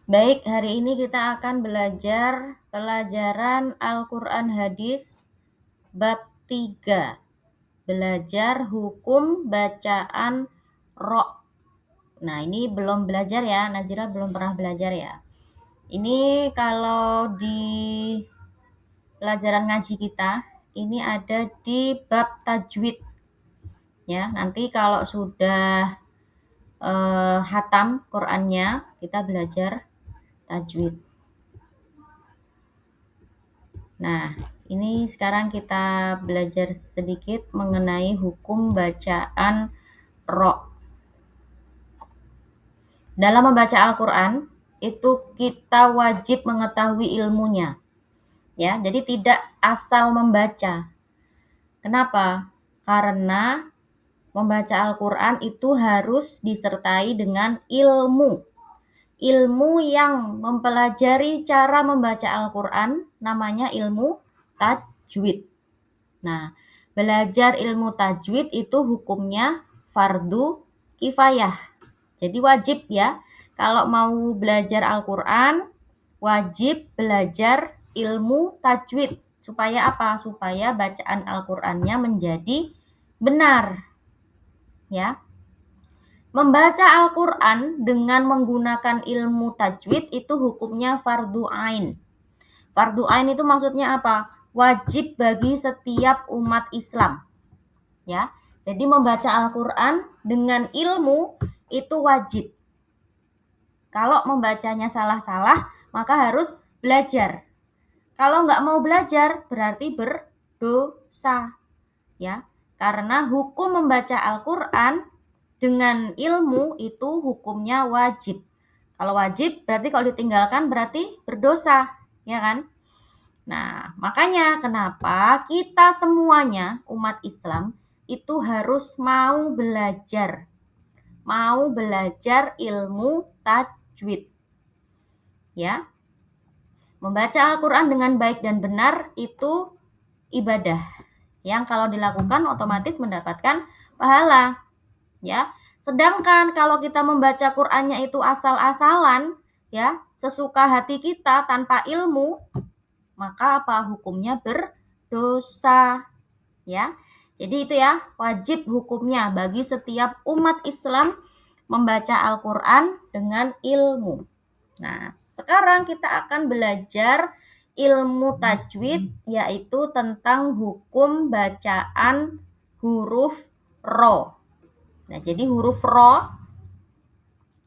Baik, hari ini kita akan belajar pelajaran Al-Quran Hadis bab 3. Belajar hukum bacaan ro'. Nah, ini belum belajar ya, Nazira belum pernah belajar ya. Ini kalau di pelajaran ngaji kita, ini ada di bab tajwid. Ya, nanti kalau sudah hatam Qur'annya, kita belajar tajwid. Nah, ini sekarang kita belajar sedikit mengenai hukum bacaan ro'. Dalam membaca Al-Quran, itu kita wajib mengetahui ilmunya. Ya, jadi tidak asal membaca. Kenapa? Karena membaca Al-Quran itu harus disertai dengan ilmu. Ilmu yang mempelajari cara membaca Al-Quran namanya ilmu tajwid. Nah, belajar ilmu tajwid itu hukumnya fardu kifayah. Jadi wajib ya, kalau mau belajar Al-Quran, wajib belajar ilmu tajwid. Supaya apa? Supaya bacaan Al-Qurannya menjadi benar. Ya. Membaca Al-Quran dengan menggunakan ilmu tajwid itu hukumnya fardu ain. Fardu ain itu maksudnya apa? Wajib bagi setiap umat Islam. Ya. Jadi membaca Al-Quran dengan ilmu itu wajib. Kalau membacanya salah-salah, maka harus belajar. Kalau nggak mau belajar, berarti berdosa. Ya. Karena hukum membaca Al-Quran dengan ilmu itu hukumnya wajib. Kalau wajib berarti kalau ditinggalkan berarti berdosa, ya kan? Nah, makanya kenapa kita semuanya umat Islam itu harus mau belajar. Mau belajar ilmu tajwid. Ya. Membaca Al-Quran dengan baik dan benar itu ibadah. Yang kalau dilakukan otomatis mendapatkan pahala. Ya, sedangkan kalau kita membaca Qur'annya itu asal-asalan, ya, sesuka hati kita tanpa ilmu, maka apa hukumnya berdosa, ya. Jadi itu ya, wajib hukumnya bagi setiap umat Islam membaca Al-Qur'an dengan ilmu. Nah, sekarang kita akan belajar ilmu tajwid, yaitu tentang hukum bacaan huruf ro. Nah, jadi huruf ro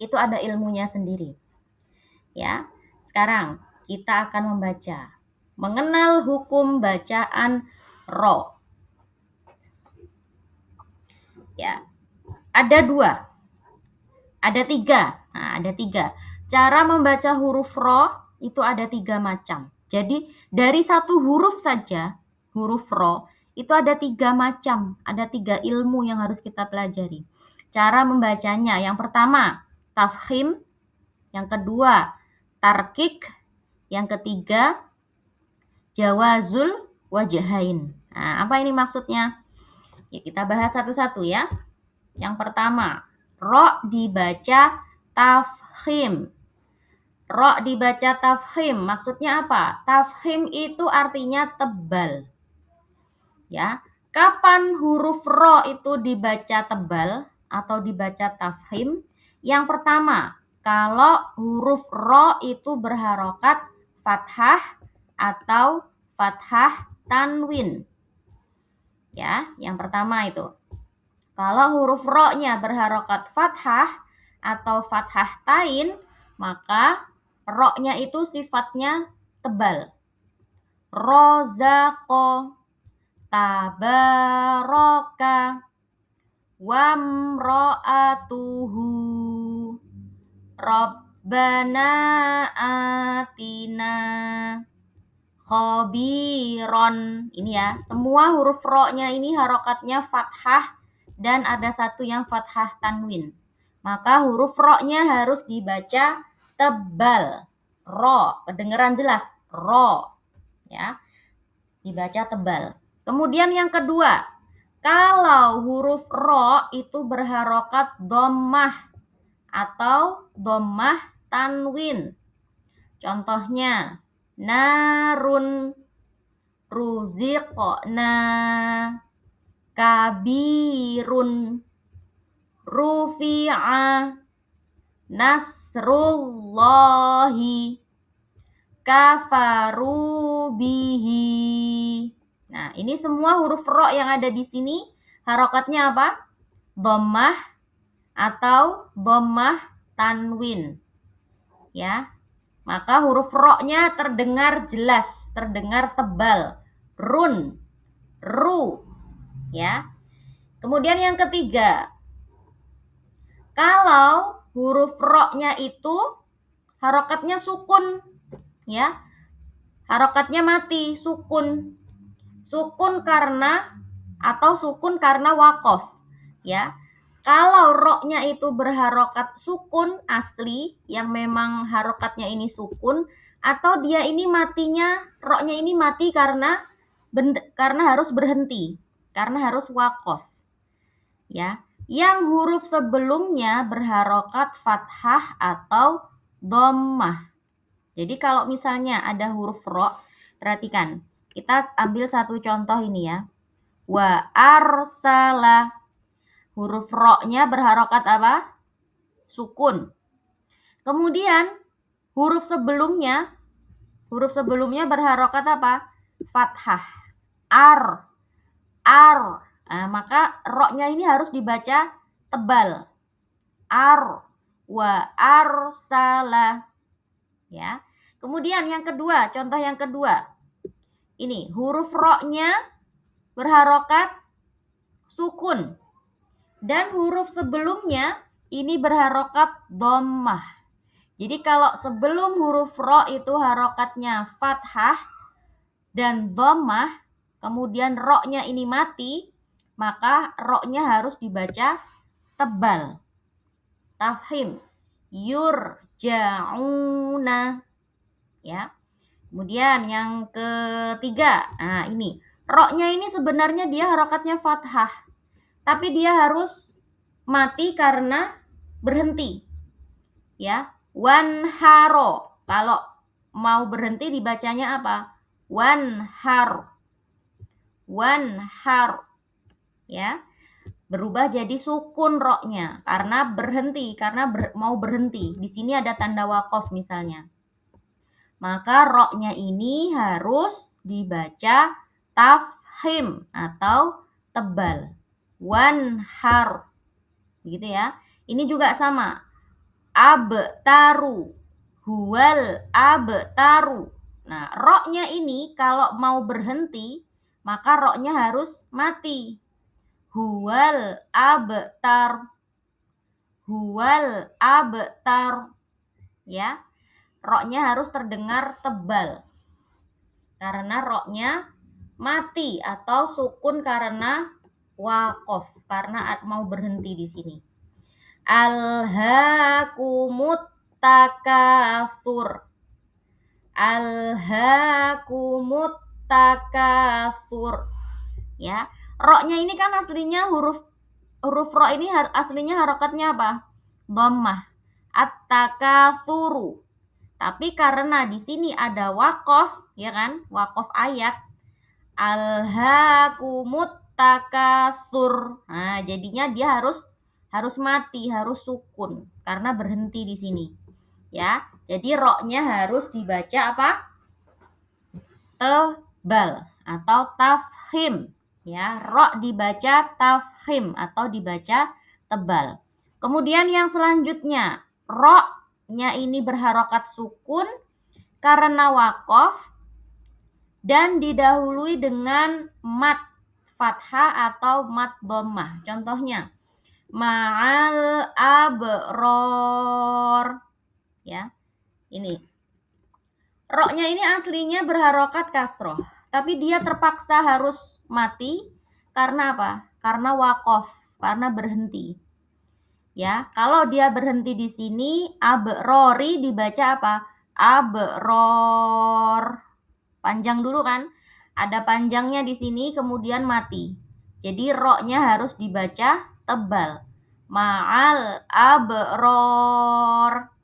itu ada ilmunya sendiri. Ya. Sekarang kita akan membaca. Mengenal hukum bacaan ro. Ya. Ada dua. Ada tiga. Nah, ada tiga. Cara membaca huruf ro itu ada 3 macam. Jadi dari satu huruf saja, huruf ro, itu ada 3 macam. Ada 3 ilmu yang harus kita pelajari. Cara membacanya, yang pertama tafkhim, yang kedua tarkik, yang ketiga jawazul wajahain. Nah, apa ini maksudnya? Ya, kita bahas satu-satu ya. Yang pertama, ro dibaca tafkhim. Ro dibaca tafkhim, maksudnya apa? Tafkhim itu artinya tebal. Ya, kapan huruf ro itu dibaca tebal atau dibaca tafkhim? Yang pertama, kalau huruf ro itu berharokat fathah atau fathah tanwin. Ya, yang pertama itu. Kalau huruf ro-nya berharokat fathah atau fathah tain, maka ro-nya itu sifatnya tebal. Rozaqo, tabaraka, wamro'atuhu, Rabbana atina, khobiron. Ini ya, semua huruf ro-nya ini harokatnya fathah dan ada satu yang fathah tanwin. Maka huruf ro-nya harus dibaca tebal. Ro, kedengeran jelas, ro. Ya, dibaca tebal. Kemudian yang kedua, kalau huruf ro itu berharokat dhammah atau dhammah tanwin. Contohnya, narun, ruziqna, kabirun, rufi'a, nasrullahi, kafaru bihi. Nah, ini semua huruf ro yang ada di sini harokatnya apa? Dhammah atau dhammah tanwin. Ya. Maka huruf ro-nya terdengar jelas, terdengar tebal. Run, ru. Ya. Kemudian yang ketiga, kalau huruf ro-nya itu harokatnya sukun, ya, harokatnya mati, sukun. Sukun karena atau sukun karena wakof, ya. Kalau ro-nya itu berharokat sukun asli, yang memang harokatnya ini sukun, atau dia ini matinya, ro-nya ini mati karena harus berhenti, karena harus wakof, ya. Yang huruf sebelumnya berharokat fathah atau dhammah. Jadi kalau misalnya ada huruf ro, perhatikan. Kita ambil satu contoh ini ya. Wa arsala. Huruf ro-nya berharokat apa? Sukun. Kemudian huruf sebelumnya berharokat apa? Fathah. Ar. Nah, maka ro-nya ini harus dibaca tebal. Ar. Wa arsala. Ya. Kemudian yang kedua, contoh yang kedua. Ini huruf ro-nya berharokat sukun. Dan huruf sebelumnya ini berharokat dhammah. Jadi kalau sebelum huruf ro itu harokatnya fathah dan dhammah, kemudian ro-nya ini mati, maka ro-nya harus dibaca tebal. Tafhim. Yurja'una. Ya. Kemudian yang ketiga, nah ini ro-nya ini sebenarnya dia harokatnya fathah, tapi dia harus mati karena berhenti. Ya, wanharo. Kalau mau berhenti dibacanya apa? Wanhar. Wanhar. Ya. Berubah jadi sukun ro-nya karena berhenti, karena mau berhenti. Di sini ada tanda wakof misalnya. Maka ro-nya ini harus dibaca tafhim atau tebal. Wanhar. Begitu ya. Ini juga sama. Abtaru. Huwal abtaru. Nah, ro-nya ini kalau mau berhenti, maka ro-nya harus mati. Huwal abtar. Huwal abtar. Ya. Ro-nya harus terdengar tebal. Karena ro-nya mati atau sukun karena wakof, karena mau berhenti di sini. Alhaakumut takatsur. Alhaakumut takatsur. Ya, ro-nya ini kan aslinya huruf ro ini aslinya harokatnya apa? Dhammah. At-takatsuru. Tapi karena di sini ada wakof, ya kan? Wakof ayat. Alhaakumut takatsur. Nah, jadinya dia harus mati, harus sukun karena berhenti di sini. Ya. Jadi ro-nya harus dibaca apa? Tebal atau tafhim. Ya, ro dibaca tafhim atau dibaca tebal. Kemudian yang selanjutnya, ro-nya ini berharokat sukun karena wakof dan didahului dengan mat fathah atau mat dhammah. Contohnya, ma'al abror. Ya. Ini. Ro-nya ini aslinya berharokat kasroh, tapi dia terpaksa harus mati karena apa? Karena wakof, karena berhenti. Ya, kalau dia berhenti di sini, abrori dibaca apa? Abror. Panjang dulu kan? Ada panjangnya di sini, kemudian mati. Jadi ro-nya harus dibaca tebal. Ma'al abror.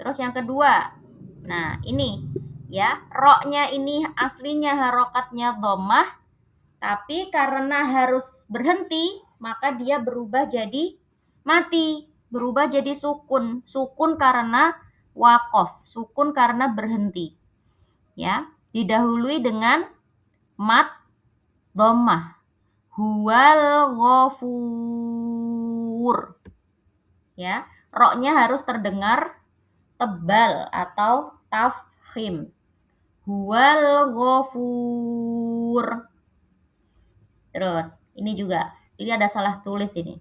Terus yang kedua, Nah, ini ya, roknya ini aslinya harokatnya dhammah, tapi karena harus berhenti, maka dia berubah jadi mati, berubah jadi sukun. Sukun karena waqaf, sukun karena berhenti. Ya, didahului dengan mat dhammah. Huwal ghafur. Ya, roknya harus terdengar tebal atau tafkhim. Huwal ghafur. Terus, ini juga. Ini ada salah tulis ini.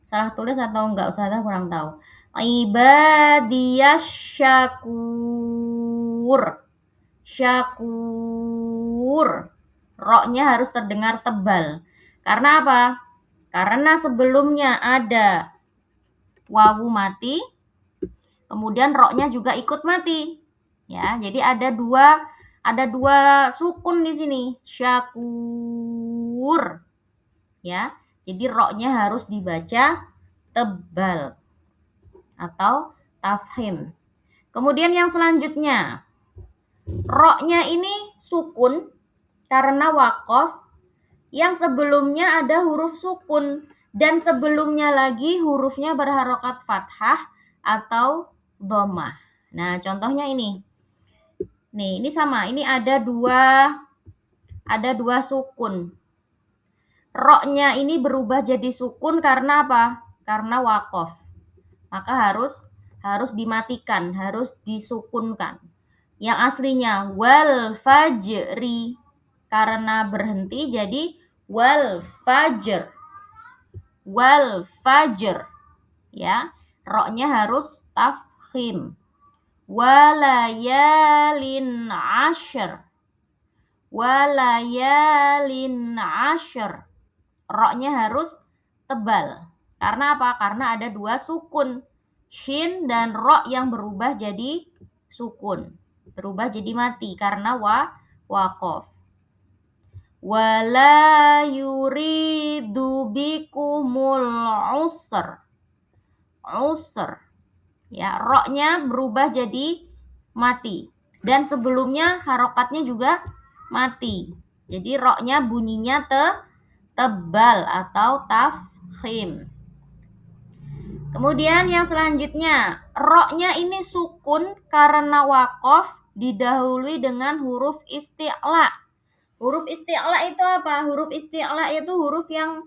Salah tulis atau enggak, Ustazah kurang tahu. Ibadiyas syakur. Syakur. Roknya harus terdengar tebal. Karena apa? Karena sebelumnya ada wawu mati, kemudian roknya juga ikut mati. Ya, jadi ada dua sukun di sini. Syakur. Ya. Jadi roknya harus dibaca tebal atau tafhim. Kemudian yang selanjutnya, roknya ini sukun karena waqaf, yang sebelumnya ada huruf sukun dan sebelumnya lagi hurufnya berharokat fathah atau dhammah. Nah, contohnya ini. Nih, ini sama. Ini ada dua sukun. Roknya ini berubah jadi sukun karena apa? Karena waqaf. Maka harus dimatikan, harus disukunkan. Yang aslinya wal fajri, karena berhenti jadi wal fajr. Wal fajr. Ya, roknya harus tafkhim. Walayalin ashr. Walayalin ashr. Roknya harus tebal. Karena apa? Karena ada dua sukun. Shin dan ro yang berubah jadi sukun. Berubah jadi mati karena waqaf. Wala yuridu bikumul usr. Usr. Ya, roknya berubah jadi mati. Dan sebelumnya harokatnya juga mati. Jadi roknya bunyinya tebal atau tafkhim. Kemudian yang selanjutnya, roknya ini sukun karena waqaf didahului dengan huruf isti'la. Huruf isti'la itu apa? Huruf isti'la itu huruf yang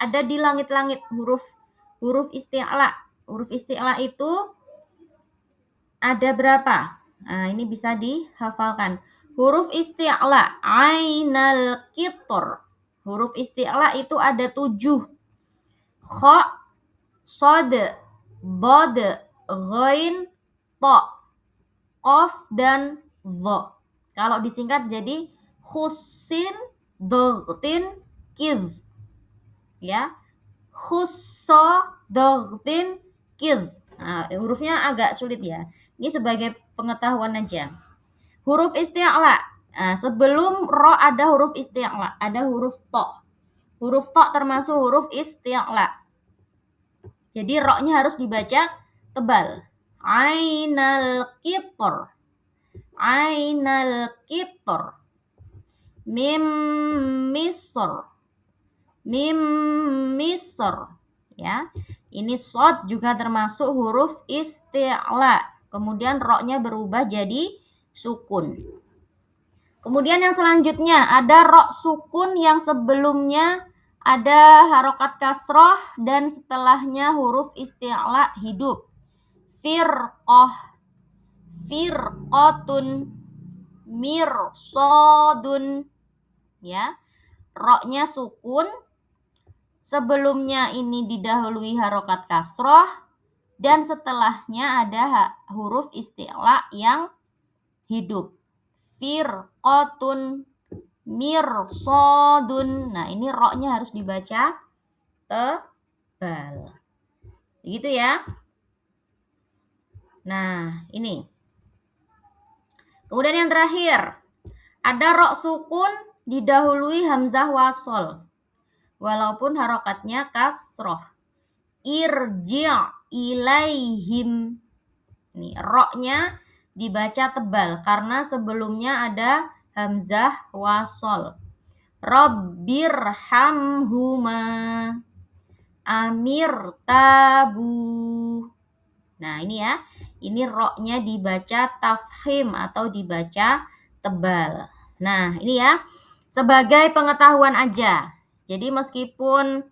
ada di langit-langit, huruf isti'la. Huruf isti'la itu ada berapa? Nah, ini bisa dihafalkan. Huruf isti'la, ainal kitor. Huruf isti'la itu ada 7. Kha, sod, bod, ghain, to, qaf, dan dho. Kalau disingkat jadi khusin, dogtin, kiz. Ya, khusso, dogtin, kiz. Nah, hurufnya agak sulit ya. Ini sebagai pengetahuan aja. Huruf isti'la. Nah, sebelum ro ada huruf isti'la, ada huruf to. Huruf to termasuk huruf isti'la. Jadi roknya harus dibaca tebal. Ainal kitor. Ainal kitor. Mim misr. Mim misr. Ya. Ini shod juga termasuk huruf isti'la. Kemudian roknya berubah jadi sukun. Kemudian yang selanjutnya ada rok sukun yang sebelumnya ada harokat kasroh dan setelahnya huruf isti'la hidup. Firqoh, firqotun, mirsodun. Ya, roknya sukun. Sebelumnya ini didahului harokat kasroh dan setelahnya ada huruf isti'la yang hidup. Firqotun, mirsodun. Nah, ini roknya harus dibaca tebal. Begitu ya. Nah, ini. Kemudian yang terakhir, ada rok sukun didahului hamzah wasol. Walaupun harokatnya kasroh. Irji' ilaihim. Nih, ro-nya dibaca tebal karena sebelumnya ada hamzah wasol. Rabbirhamhuma amir tabu. Nah, ini ya. Ini ro-nya dibaca tafhim atau dibaca tebal. Nah, ini ya. Sebagai pengetahuan aja. Jadi meskipun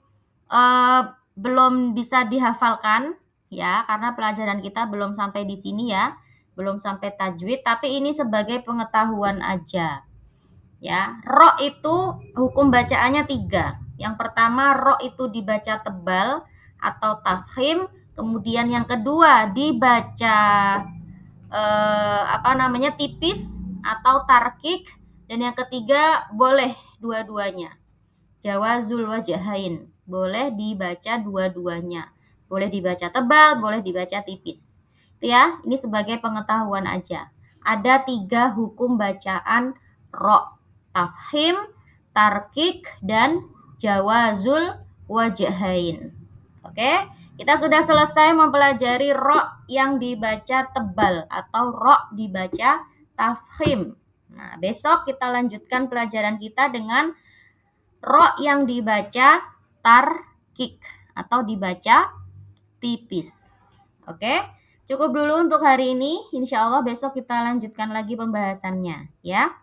belum bisa dihafalkan ya, karena pelajaran kita belum sampai di sini ya. Belum sampai tajwid, tapi ini sebagai pengetahuan aja. Ya, ro itu hukum bacaannya 3. Yang pertama, ro itu dibaca tebal atau tafhim. Kemudian yang kedua dibaca tipis atau tarkik. Dan yang ketiga boleh dua-duanya. Jawazul wajahain, boleh dibaca dua-duanya. Boleh dibaca tebal, boleh dibaca tipis. Itu ya, ini sebagai pengetahuan aja. Ada 3 hukum bacaan ro. Tafhim, tarkik, dan jawazul wajahain. Oke, kita sudah selesai mempelajari ro yang dibaca tebal atau ro dibaca tafhim. Nah, besok kita lanjutkan pelajaran kita dengan ro yang dibaca tarkik atau dibaca tipis. Oke, cukup dulu untuk hari ini. Insya Allah besok kita lanjutkan lagi pembahasannya ya.